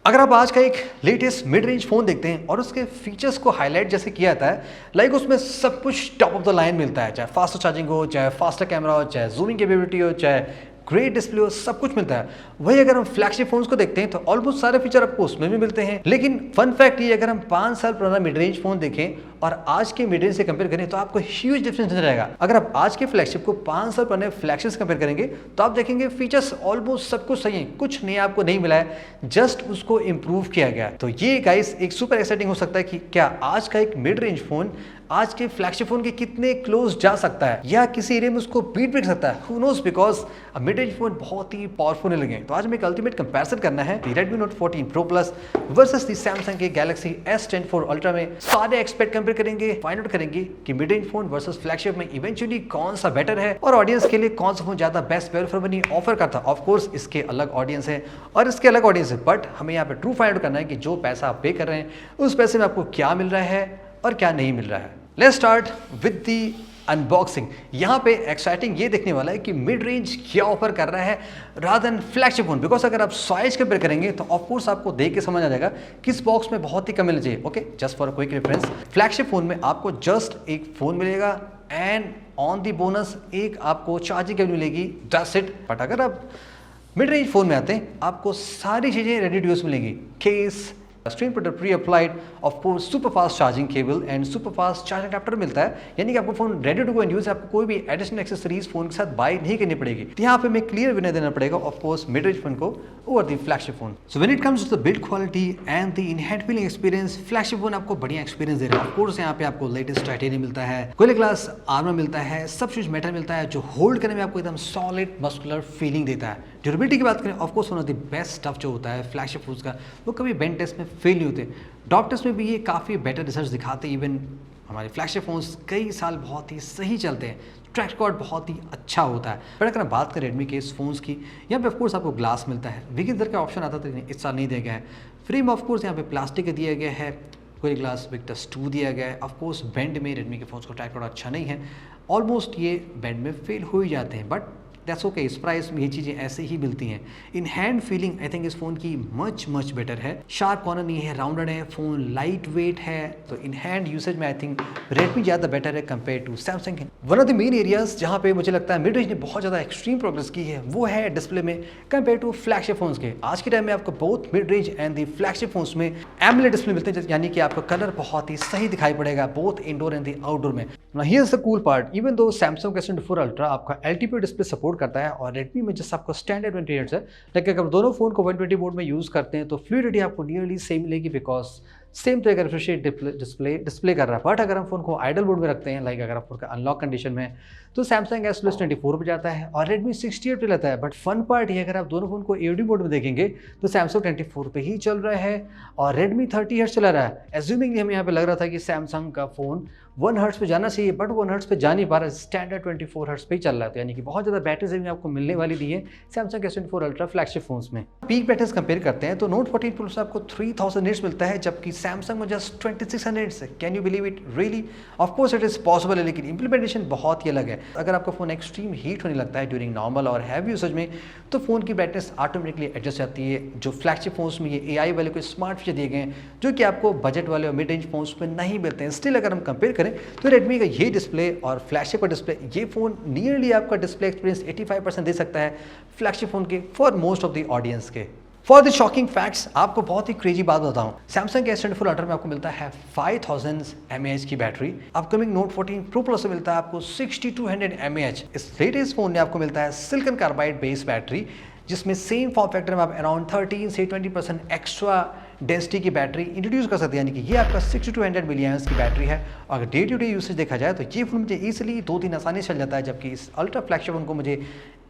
अगर आप आज का एक लेटेस्ट मिड रेंज फ़ोन देखते हैं और उसके फीचर्स को हाईलाइट जैसे किया जाता है, लाइक उसमें सब कुछ टॉप ऑफ द लाइन मिलता है, चाहे फास्टर चार्जिंग हो, चाहे फास्टर कैमरा हो, चाहे जूमिंग कैपेबिलिटी हो, चाहे ग्रेट डिस्प्ले हो, सब कुछ मिलता है। वही अगर हम फ्लैगशिप फोन्स को देखते हैं तो ऑलमोस्ट सारे फीचर आपको उसमें भी मिलते हैं। लेकिन फन फैक्ट ये, अगर हम 5 साल पुराना मिड रेंज फोन देखें और आज के मिड रेंज से कंपेयर करें तो आपको ह्यूज डिफरेंस नजर आएगा। अगर आप आज के फ्लैगशिप को 5 साल पुराने फ्लैगशिप से कंपेयर करेंगे तो आप देखेंगे फीचर्स ऑलमोस्ट सब कुछ सही है, कुछ नया आपको नहीं मिला है, जस्ट उसको इंप्रूव किया गया है। तो ये गाइस एक सुपर एक्साइटिंग हो सकता है कि क्या आज का एक मिड रेंज फोन आज के फ्लैगशिप फोन के कितने क्लोज जा सकता है या किसी एरिया में उसको बीट भी कर सकता है, who knows, because mid range phone बहुत ही पावरफुल लगे। तो आज हमें एक अल्टीमेट कंपैरिजन करना है Redmi Note 14 Pro Plus versus दी Samsung के Galaxy S10 4 Ultra में। सारे एक्सपेक्ट कंपेयर करेंगे, फाइंड आउट करेंगे कि mid range phone versus flagship में इवेंचुअली कौन सा बेटर है और ऑडियंस के लिए कौन सा फोन ज्यादा best value for money offer करता है। ऑफ कोर्स इसके अलग ऑडियंस है और इसके अलग ऑडियंस है, बट हमें यहाँ पे ट्रू फाइंड आउट करना है कि जो पैसा आप पे कर रहे हैं उस पैसे में आपको क्या मिल रहा है और क्या नहीं मिल रहा है। Let's start with the unboxing. यहाँ पे एक्साइटिंग ये देखने वाला है कि मिड रेंज क्या ऑफर कर रहा है rather than flagship phone, because अगर आप साइज कंपेयर करेंगे तो ऑफकोर्स आपको देख के समझ आ जाएगा किस बॉक्स में बहुत ही कम मिलना चाहिए। Okay, just for quick reference, flagship phone में आपको जस्ट एक फोन मिलेगा एंड ऑन दी बोनस एक आपको चार्जिंग केबल मिलेगी, दैट्स इट। बट अगर आप मिड रेंज फोन में आते हैं आपको सारी चीजें रेडी टू यूज मिलेंगी, case, screen protector pre applied, of course super fast charging cable and super fast charging adapter मिलता है, यानी कि आपको phone ready to go and use, आपको कोई भी एडिशनल एक्सेसरीज फोन के साथ बाय नहीं करनी पड़ेगी। तो यहाँ पे मैं क्लियर विनर देना पड़ेगा of course mid range phone को over the flagship phone. So when it comes to the build quality and the in hand feeling experience, flagship phone आपको बढ़िया एक्सपीरियंस दे रहा है। ऑफ कोर्स यहाँ पे आपको लेटेस्ट टाइटेनियम मिलता है, गोरिल्ला ग्लास आर्मर मिलता है, सब कुछ मेटल मिलता है जो होल्ड करने में आपको एकदम सॉलिड मस्कुलर फीलिंग देता है। ड्यूरेबिलिटी की बात करें, of course one of the best stuff जो होता है फ्लैगशिप फोन्स का, वो कभी बेंड टेस्ट में फेल नहीं होते। डॉट टेस्ट में भी ये काफ़ी बेटर रिजल्ट दिखाते हैं। इवन हमारे फ्लैगशिप फोन्स कई साल बहुत ही सही चलते हैं, ट्रैक रिकॉर्ड बहुत ही अच्छा होता है। पर अगर हम बात करें रेडमी के इस फोन्स की, यहाँ पे ऑफकोर्स आपको ग्लास मिलता है, विगिंदर का ऑप्शन आता था, इस साल नहीं दिया गया है। फ्रेम ऑफकोर्स यहाँ पे प्लास्टिक का दिया गया है, कोई ग्लास विक्टस 2 दिया गया है। ऑफकोर्स बेंड में रेडमी के फोन्स को ट्रैक रिकॉर्ड अच्छा नहीं है, ऑलमोस्ट ये बेंड में फेल हो ही जाते हैं, बट दैट्स ओके, इस प्राइस में ये चीज़ें ऐसे ही मिलती हैं। In hand feeling I think इस फोन की मच बेटर है, शार्प कॉर्नर नहीं है, राउंडेड है, फोन लाइट वेट है, तो इन हैंड यूसेज में आई थिंक रेडमी ज़्यादा बेटर है compare to Samsung. One of the main areas जहाँ पे मुझे लगता है मिड रेंज ने बहुत ज़्यादा एक्सट्रीम प्रोग्रेस की है वो है डिस्प्ले में कंपेयर टू फ्लैगशिप फोन्स के। आज के टाइम में आपको both mid range and the flagship phones में एमोलेड डिस्प्ले मिलते हैं, यानी कि आपको कलर बहुत ही सही दिखाई पड़ेगा both indoor and the outdoor में। Here's the cool part, even though Samsung S24 ultra आपका LTPO डिस्प्ले सपोर्ट करता है और रेडमी में जैसे आपको स्टैंडर्ड 20 हर्ट्ज है, लेकिन अगर दोनों फोन को 120 मोड में यूज करते हैं तो फ्लूइडिटी आपको नियरली सेम मिलेगी, बिकॉज सेम तरह का रिफ्रेश डिस्प्ले कर रहा है। बट अगर हम फोन को आइडल मोड में रखते हैं, लाइक अगर आप फोन का अनलॉक कंडीशन में, तो सैमसंग S24 पे जाता है और रेडमी 68 पे लेता है। बट फन पार्ट ये, अगर आप दोनों फोन को AOD मोड में देखेंगे तो सैमसंग 24 पे ही चल रहा है और रेडमी 30 हर्ट्ज चला रहा है। एज्यूमिंगली हमें यहाँ पे लग रहा था कि सैमसंग का फोन 1 हर्ट्ज पे जाना चाहिए, बट 1 हर्ट्ज पे जा नहीं पा रहा, स्टैंडर्ड 24 हर्ट्ज पे ही चल रहा है, यानी कि बहुत ज़्यादा बैटरी सेविंग आपको मिलने वाली दी है Samsung S24 ultra flagship phones में। पीक बैटरीज कंपेयर करते हैं तो Note 14 Pro से आपको 3000 निट्स मिलता है, जबकि सैमसंग में जस्ट 2600 से। Can you believe it? Really? Of course it is possible है, लेकिन इंप्लीमेंटेशन बहुत ही अलग है। अगर आपका फोन एक्सट्रीम हीट होने लगता है ड्यूरिंग नॉर्मल और हैवी यूसेज में, तो फोन की ब्राइटनेस ऑटोमेटिकली एडजस्ट जाती है। जो फ्लैगशिप फोन्स में ये AI वाले कोई स्मार्ट फीचर दिए गए हैं जो कि आपको बजट वाले और मिड रेंज फोन्स में नहीं मिलते हैं। स्टिल अगर हम कंपेयर करें तो रेडमी का ये डिस्प्ले और फ्लैगशिप का डिस्प्ले, ये फोन नियरली आपका डिस्प्ले एक्सपीरियंस 85% दे सकता है फ्लैगशिप फोन के for most of the audience के। फॉर द शॉकिंग फैक्ट्स, आपको बहुत ही क्रेजी बात बताऊं, सैमसंग के S24 अल्ट्रा में आपको मिलता है 5000 mAh की battery, upcoming Note 14 Pro Plus से मिलता है आपको 6200 mAh। इस लेटेस्ट फोन में आपको मिलता है सिलिकॉन कार्बाइड बेस बैटरी, जिसमें सेम फॉर्म फैक्टर में आप अराउंड 13 से 20% एक्स्ट्रा डेंसिटी की बैटरी इंट्रोड्यूस कर सकते हैं, यानी कि ये आपका 6200 mAh की बैटरी है। अगर डे टू डे यूसेज देखा जाए तो ये फोन मुझे ईजिली 2 दिन आसानी से चल जाता है, जबकि इस अल्ट्रा फ्लैगशिप फोन को मुझे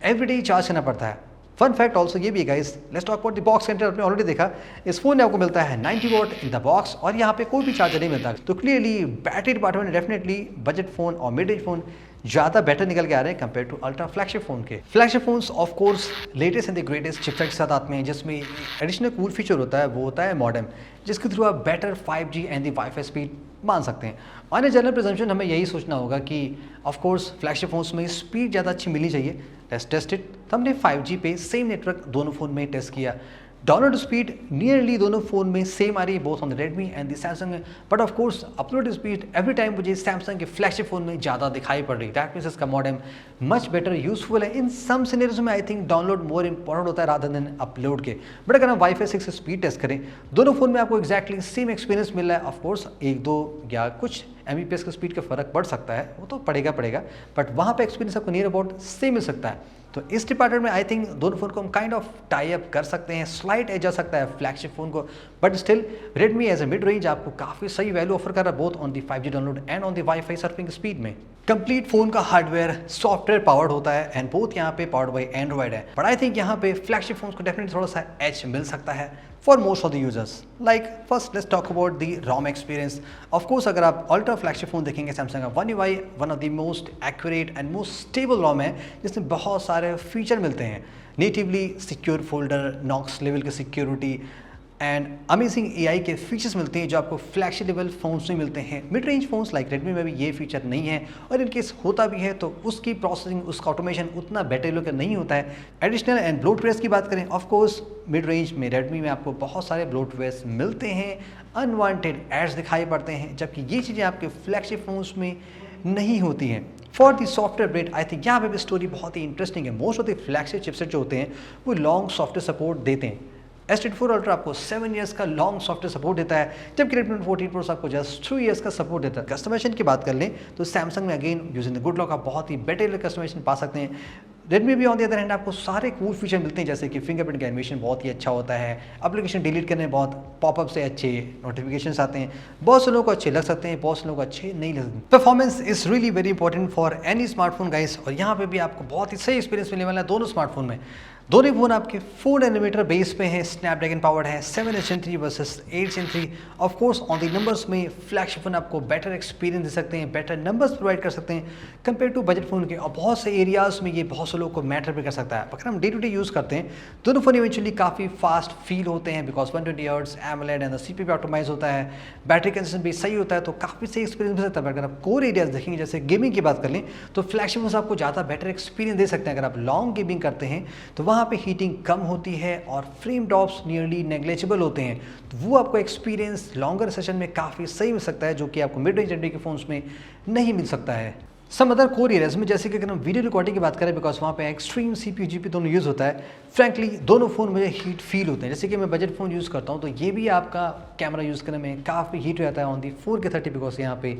एवरीडे चार्ज करना पड़ता है। फन फैक्ट ऑल्सो ये भी है guys, let's talk about the box content. आपने ऑलरेडी देखा इस फोन में आपको मिलता है 90 वॉट इन द बॉक्स और यहाँ पे कोई भी चार्जर नहीं मिलता, तो clearly battery department definitely budget phone और मिड रेंज फोन ज़्यादा बेटर निकल के आ रहे हैं compare to ultra flagship phone के। Flagship phones of course latest and the greatest chipset के साथ आते हैं, जिसमें एडिशनल कूल फीचर होता है, वो होता है मॉडेम, जिसके थ्रू आप better 5G and the wifi speed मान सकते हैं। ऑन ए जनरल प्रिजम्पशन हमें यही सोचना होगा कि ऑफ कोर्स फ्लैगशिप फोन्स में स्पीड ज़्यादा अच्छी मिलनी चाहिए। Let's test it. तो हमने 5G पे सेम नेटवर्क दोनों फ़ोन में टेस्ट किया, डाउनलोड स्पीड नियरली दोनों फोन में सेम आ रही है, both on the Redmi and the Samsung में, but of course upload speed every time मुझे सैमसंग के फ्लैगशिप फोन में ज़्यादा दिखाई पड़ रही है। दैट मीन्स इसका मॉडेम मच बेटर यूजफुल है। इन सम सिनेरियोज में I think download more important होता है रादर देन अपलोड के। बट अगर हम वाईफाई 6 स्पीड टेस्ट करें, दोनों फोन में आपको एक्जैक्टली सेम एक्सपीरियंस मिल रहा है। ऑफकोर्स 1-2 या कुछ Mbps का स्पीड का फर्क पड़ सकता है, वो तो पड़ेगा, बट वहाँ पे एक्सपीरियंस आपको नियर अबाउट सेम मिल सकता है। तो इस डिपार्टमेंट में आई थिंक दोनों फोन को हम काइंड ऑफ टाई अप कर सकते हैं, स्लाइट एज जा सकता है फ्लैगशिप फोन को, but still Redmi as a mid range आपको काफ़ी सही वैल्यू ऑफर कर रहा है, both on the 5G download and on the wifi surfing speed में। कंप्लीट फोन का हार्डवेयर सॉफ्टवेयर पावर्ड होता है एंड बोथ यहाँ पे पावर्ड बाई एंड्रॉइड है, बट आई थिंक यहाँ पे फ्लैगशिप फोन को डेफिनेटली थोड़ा सा एज मिल सकता है for most of the users. Like first let's talk about the ROM experience. Of course अगर आप अल्ट्रा फ्लैगशिप फोन देखेंगे सैमसंग का One UI one of the most accurate and most stable ROM है, जिसमें बहुत सारे फीचर मिलते हैं, natively secure folder, Knox level की सिक्योरिटी एंड अमेजिंग AI के फीचर्स मिलते हैं जो आपको फ्लैगशिप लेवल फोन्स में मिलते हैं। Mid range phones like Redmi में भी ये फीचर नहीं है, और इन केस होता भी है तो उसकी प्रोसेसिंग, उसका ऑटोमेशन उतना बेटर लेवल का नहीं होता है। एडिशनल एंड ब्लोटवेयर्स की बात करें, ऑफ कोर्स मिड रेंज में रेडमी में आपको बहुत सारे ब्लोटवेयर्स मिलते हैं, अनवांटेड एड्स दिखाई पड़ते हैं, जबकि ये चीज़ें आपके फ्लैगशिप फोन्स में नहीं होती हैं। For the software update I think यहाँ पे भी स्टोरी बहुत ही इंटरेस्टिंग है। Most of the flagship chipset जो होते हैं वो लॉन्ग सॉफ्टवेयर सपोर्ट देते हैं। S24 अल्ट्रा आपको 7 ईयर्स का लॉन्ग सॉफ्टवेयर सपोर्ट देता है, जबकि रेडमी 14 प्रो आपको जस्ट 3 ईयर्स का सपोर्ट देता है। कस्टमाइजेशन की बात कर लें तो सैमसंग में again using the good lock आप बहुत ही बेटर कस्टमाइजेशन पा सकते हैं। रेडमी भी ऑन द अदर हैंड आपको सारे कूल फीचर मिलते हैं, जैसे कि फिंगरप्रिंट का एनिमेशन बहुत ही अच्छा होता है, एप्लीकेशन डिलीट करने में बहुत पॉपअप से अच्छे नोटिफिकेशंस आते हैं, बहुत से लोगों को अच्छे लग सकते हैं, बहुत से लोगों को अच्छे नहीं लग सकते। Performance is really very important for any smartphone guys, और यहाँ पे भी आपको बहुत ही सही एक्सपीरियंस मिलने वाला है दोनों स्मार्टफोन में। दोनों फोन आपके 4 नैनोमीटर बेस पे हैं, स्नैपड्रैगन पावर्ड है, 7 Gen 3 versus 8 Gen 3। Of course on the numbers में फ्लैगशिप फोन आपको बेटर एक्सपीरियंस दे सकते हैं, बेटर नंबर्स प्रोवाइड कर सकते हैं कंपेयर टू बजट फोन के, और बहुत से एरियाज में ये बहुत से लोगों को मैटर भी कर सकता है। अगर हम डे टू डे यूज़ करते हैं दोनों फोन इवेंचुअली काफ़ी फास्ट फील होते हैं, because 120 hertz AMOLED and CPU optimise होता है, बैटरी कंजम्पशन भी सही होता है, तो काफ़ी सही एक्सपीरियंस मिल सकता है। अगर आप कोर एरियाज देखेंगे जैसे गेमिंग की बात कर लें तो फ्लैगशिप फोन आपको ज़्यादा बेटर एक्सपीरियंस दे सकते हैं। अगर आप लॉन्ग गेमिंग करते हैं तो वहाँ पर हीटिंग कम होती है और फ्रेम ड्रॉप्स नियरली नेग्लेजिबल होते हैं, तो वो आपको एक्सपीरियंस लॉन्गर सेशन में काफ़ी सही मिल सकता है, जो कि आपको मिड रेंज एंड के फोन्स में नहीं मिल सकता है। सम अदर कोर एरियाज में जैसे कि अगर हम वीडियो रिकॉर्डिंग की बात करें, बिकॉज वहाँ पे एक्सट्रीम CPU GPU दोनों यूज़ होता है, फ्रैंकली दोनों फ़ोन मुझे हीट फील होते हैं। जैसे कि मैं बजट फ़ोन यूज़ करता हूँ तो ये भी आपका कैमरा यूज़ करने में काफ़ी हीट हो जाता है ऑन दी 4K 30, बिकॉज यहाँ पे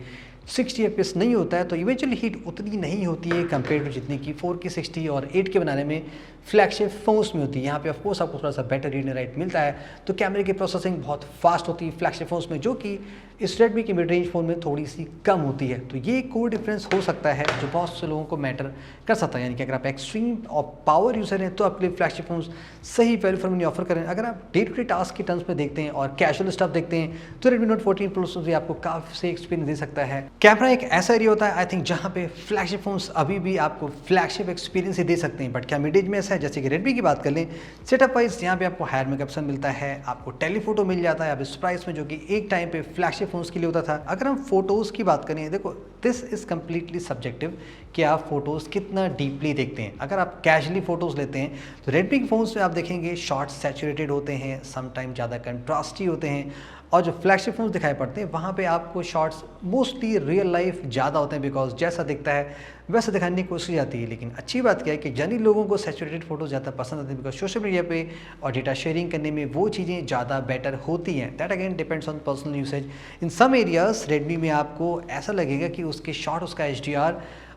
60 FPS नहीं होता है, तो इवेंचुअली हीट उतनी नहीं होती है कंपेयर टू जितनी कि 4K 60 और 8K बनाने में फ्लैगशिप फोन्स में होती है। यहाँ पे ऑफकोर्स आपको थोड़ा सा बेटर रीड एंड राइट मिलता है, तो कैमरे की प्रोसेसिंग बहुत फास्ट होती है फ्लैगशिप फोन्स में, जो कि इस रेडमी के मिड रेंज फ़ोन में थोड़ी सी कम होती है। तो ये कोर डिफरेंस हो सकता है जो बहुत से लोगों को मैटर कर सकता है। यानी कि अगर आप एक्सट्रीम और पावर यूज़र हैं तो आपके लिए फ्लैगशिप फोन्स सही वैल्यू फॉर मनी ऑफर करें। अगर आप डे टू डे टास्क के टर्म्स में देखते हैं और कैजुअल स्टफ देखते हैं तो रेडमी नोट 14 प्लस भी आपको काफ़ी सही एक्सपीरियंस दे सकता है। कैमरा एक ऐसा एरिया होता है आई थिंक जहाँ पे फ्लैगशिप फोन्स अभी भी आपको फ्लैगशिप एक्सपीरियंस ही दे सकते हैं, बट क्या मिड रेंज में ऐसा है? जैसे कि रेडमी की बात कर लें, सेटअप वाइज यहाँ पे आपको हायर मेकअप मिलता है, आपको टेलीफोटो मिल जाता है अब इस प्राइस में, जो कि एक टाइम पे फ्लैगशिप फोन्स के लिए होता था। अगर हम फोटोज़ की बात करें, देखो दिस इज़ कम्प्लीटली सब्जेक्टिव कि आप फोटोज़ कितना डीपली देखते हैं। अगर आप कैजुअली फोटोज़ लेते हैं तो रेडमी के फोन्स में आप देखेंगे शॉट्स सैचुरेटेड होते हैं, समटाइम ज़्यादा कंट्रास्टी होते हैं, और जो फ्लैगशिप फोन्स दिखाई पड़ते हैं वहाँ पे आपको शॉट्स मोस्टली रियल लाइफ ज़्यादा होते हैं, बिकॉज जैसा दिखता है वैसे दिखाने की कोशिश जाती है। लेकिन अच्छी बात क्या है कि जनरली लोगों को सैचुरेटेड फोटो ज़्यादा पसंद आती है, बिकॉज सोशल मीडिया पे और डेटा शेयरिंग करने में वो चीज़ें ज़्यादा बेटर होती हैं। That again depends on personal usage. In some areas Redmi में आपको ऐसा लगेगा कि उसके शॉट, उसका HDR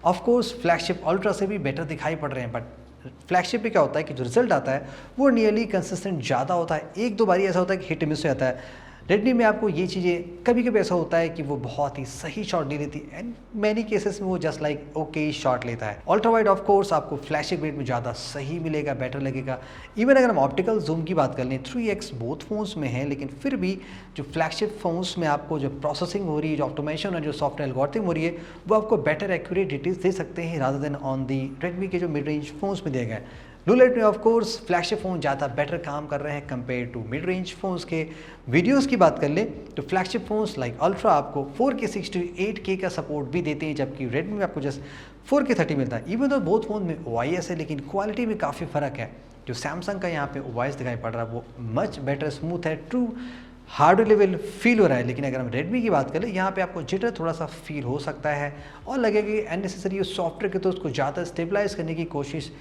ऑफकोर्स फ्लैगशिप अल्ट्रा से भी बेटर दिखाई पड़ रहे हैं, बट फ्लैगशिप पे क्या होता है कि जो रिजल्ट आता है वो नियरली कंसिस्टेंट ज़्यादा होता है। एक दो बारी ऐसा होता है कि हिट मिस हो जाता है। रेडमी में आपको ये चीज़ें कभी कभी ऐसा होता है कि वो बहुत ही सही शॉट ले लेती है, एंड मैनी केसेस में वो जस्ट लाइक ओके शॉट लेता है। अल्ट्रा वाइड ऑफ कोर्स आपको फ्लैगशिप ग्रेड में ज़्यादा सही मिलेगा, बेटर लगेगा। इवन अगर हम ऑप्टिकल जूम की बात कर लें 3x बोथ फोन्स में है, लेकिन फिर भी जो फ्लैगशिप फोन्स में आपको जो प्रोसेसिंग हो रही है, जो ऑप्टिमाइजेशन और जो सॉफ्टवेयर एल्गोरिथम हो रही है, वो आपको बेटर एक्यूरेट डिटेल्स दे सकते हैं rather than on the Redmi के जो मिड रेंज फोन्स में दिए गए। लो लाइट में ऑफ कोर्स फ्लैगशिप फ़ोन ज़्यादा बेटर काम कर रहे हैं compare to mid range phones के। वीडियोस की बात कर ले तो फ्लैगशिप फ़ोन्स लाइक अल्ट्रा आपको 4K 60 8K का सपोर्ट भी देते हैं, जबकि रेडमी में आपको जस्ट 4K 30 मिलता है। इवन तो बोथ फोन में OIS है, लेकिन क्वालिटी में काफ़ी फ़र्क है। जो सैमसंग का यहाँ पे वॉइस दिखाई पड़ रहा है वो मच बेटर स्मूथ है, ट्रू हार्डवेयर लेवल फील हो रहा है। लेकिन अगर हम रेडमी की बात करें, यहाँ पे आपको जिटर थोड़ा सा फील हो सकता है और लगेगा कि अननेसेसरी सॉफ्टवेयर के तो उसको ज़्यादा स्टेबलाइज करने की कोशिश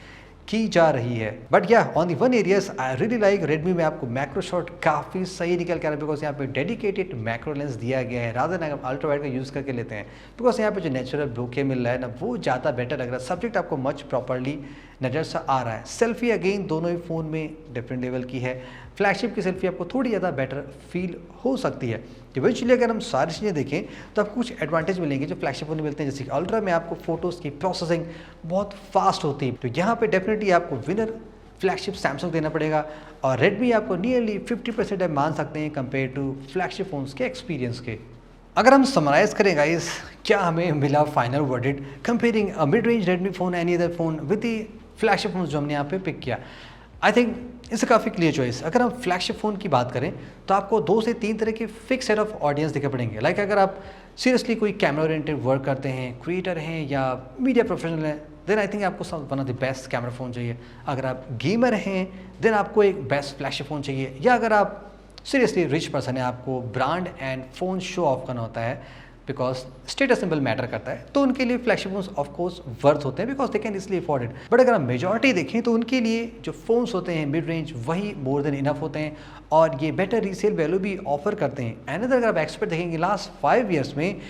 की जा रही है। बट या on the one areas I really like Redmi में आपको मैक्रो शॉट काफ़ी सही निकल कर, बिकॉज यहाँ पे डेडिकेटेड मैक्रो लेंस दिया गया है रादर देन अगर अल्ट्रा वाइड का यूज़ करके लेते हैं, बिकॉज यहाँ पे जो नेचुरल ब्लोके मिल रहा है ना वो ज़्यादा बेटर लग रहा है। सब्जेक्ट आपको मच प्रॉपरली नज़र से आ रहा है। सेल्फी अगेन दोनों ही फ़ोन में डिफरेंट लेवल की है। फ्लैगशिप की सेल्फी आपको थोड़ी ज़्यादा बेटर फील हो सकती है। इवेंचुअली अगर हम सारी चीज़ें देखें तो आपको कुछ एडवांटेज मिलेंगे जो फ्लैगशिप फोन में मिलते हैं, जैसे कि अल्ट्रा में आपको फोटोज़ की प्रोसेसिंग बहुत फास्ट होती है, तो यहाँ पे डेफिनेटली आपको विनर फ्लैगशिप सैमसंग देना पड़ेगा। और रेडमी आपको नियरली 50% आप मान सकते हैं कंपेयर टू फ्लैगशिप फोन्स के एक्सपीरियंस के। अगर हम समराइज़ करें गाइस, क्या हमें मिला final verdict comparing a mid range Redmi phone any other phone with the flagship phone जो हमने यहाँ पे पिक किया, आई थिंक इससे काफ़ी क्लियर चॉइस। अगर हम फ्लैगशिप फ़ोन की बात करें तो आपको 2 से 3 तरह के फिक्स सेट ऑफ ऑडियंस दिखे पड़ेंगे। लाइक अगर आप सीरियसली कोई कैमरा ओरिएंटेड वर्क करते हैं, क्रिएटर हैं या मीडिया प्रोफेशनल हैं, देन आई थिंक आपको one of the best camera phone चाहिए। अगर आप गेमर हैं देन आपको एक बेस्ट फ्लैगशिप फ़ोन चाहिए। या अगर आप सीरियसली रिच पर्सन है, आपको brand and phone show off करना होता है बिकॉज स्टेटस सिंबल मैटर करता है, तो उनके लिए flagship phones of course worth होते हैं बिकॉज दे कैन इसलिए अफोर्ड इट। बट अगर हम मेजॉरिटी देखें तो उनके लिए जो फ़ोन्स होते हैं मिड रेंज वही मोर देन इनफ होते हैं और ये बेटर रीसेल वैल्यू भी ऑफर करते हैं। अनदर अगर आप एक्सपेक्ट देखेंगे लास्ट 5 ईयर्स में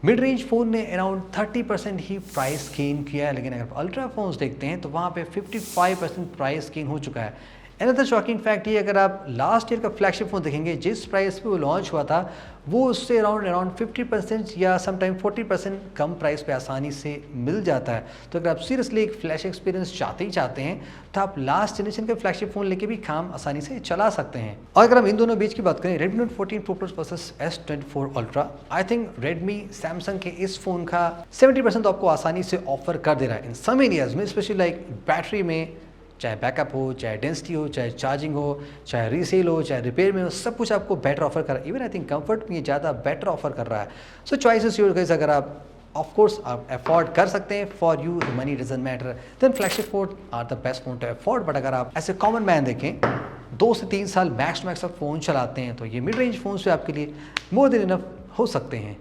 मिड रेंज फ़ोन ने अराउंड 30% ही प्राइस गेन किया है, लेकिन अगर आप अल्ट्रा फोन्स देखते हैं तो वहाँ पे 55% प्राइस गेन हो चुका है। अनदर शॉकिंग फैक्ट ये, अगर आप लास्ट ईयर का फ्लैगशिप फ़ोन देखेंगे जिस प्राइस पे वो लॉन्च हुआ था वो उससे अराउंड 50% या समटाइम 40% कम प्राइस पे आसानी से मिल जाता है। तो अगर आप सीरियसली एक फ्लैश एक्सपीरियंस चाहते हैं तो आप लास्ट जनरेशन का फ्लैगशिप फ़ोन लेके भी काम आसानी से चला सकते हैं। और अगर हम इन दोनों बीच की बात करें, Redmi Note 14 Pro Plus versus S24 Ultra, आई थिंक रेडमी सैमसंग के इस फ़ोन का 70% आपको आसानी से ऑफर कर दे रहा है इन सम एरियाज में, स्पेशली लाइक बैटरी में, चाहे बैकअप हो, चाहे डेंसिटी हो, चाहे चार्जिंग हो, चाहे रीसेल हो, चाहे रिपेयर में हो, सब कुछ आपको बेटर ऑफर कर रहा है। इवन आई थिंक कंफर्ट में ये ज़्यादा बेटर ऑफर कर रहा है। So choice is your guys. अगर आप ऑफ कोर्स आप अफोर्ड कर सकते हैं, for you the money doesn't matter, then flagship phone are the best phone to afford. But अगर आप ऐसे कॉमन मैन देखें 2 से 3 साल मैक्स टू मैक्स आप फ़ोन चलाते हैं तो ये मिड रेंज फ़ोन से आपके लिए मोर देन इनफ हो सकते हैं।